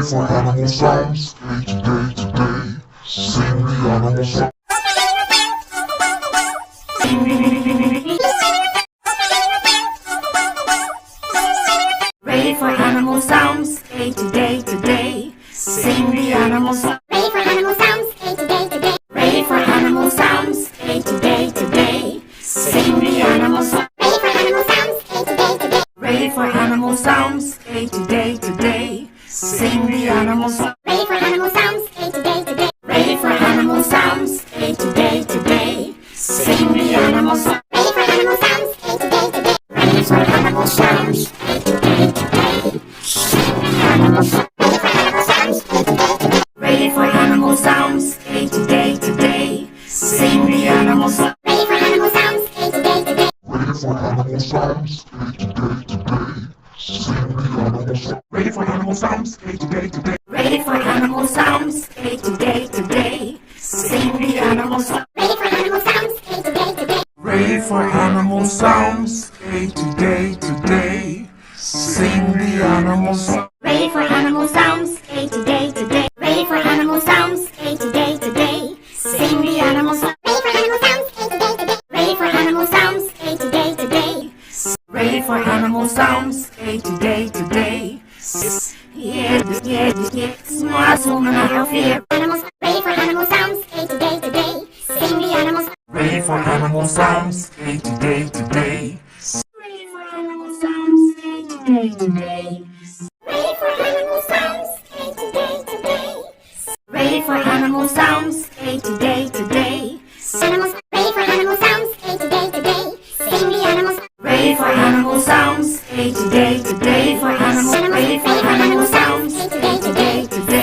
for animal sounds. Hey, today, sing the animal sounds. Ready for animal sounds. Hey, today, sing the animal sounds. Ready for animal sounds. Hey, today. Ready for animal sounds. Hey, today, sing the animal sounds. Ready for animal sounds. Hey, today. Sing the animal sounds. Ready for animal sounds. Hey, today. Ready for animal sounds. Hey, today, sing the animal sounds. Ready for animal sounds. Hey, today. Ready for animal sounds. Hey, today, sing the animal sounds. Ready for animal sounds. Hey, today. Sing the animal sounds. Ready for animal sounds. Hey, today. Ready for animal sounds. Hey, today, sing the animal sounds. Ready for animal sounds. Hey, today. Ready for animal sounds. Hey, today, sing the animal sounds. Ready for animal sounds. Hey, today. Ready for animal sounds. Hey, today. Sing the animal sounds. Ready for animal sounds. Hey, today. Ready for animal sounds. Hey, today. Sing the animal sounds. Ready for animal sounds. Hey, today. Ready for animal sounds. Hey, today. Yeah. Smart woman, I have fear. Animals. Ready for animal sounds. Hey, today. Sing the animals. Ready for animal sounds. Hey, today. Ready for animal sounds. Hey, today. Ready for animal sounds. Hey, today. Ready for animal sounds. Hey, today. Animals. Ready for animal sounds. Hey, today. Sing the animals. Ready for animal sounds. Hey, today. For animal. Ready for animal sounds. Hey, today.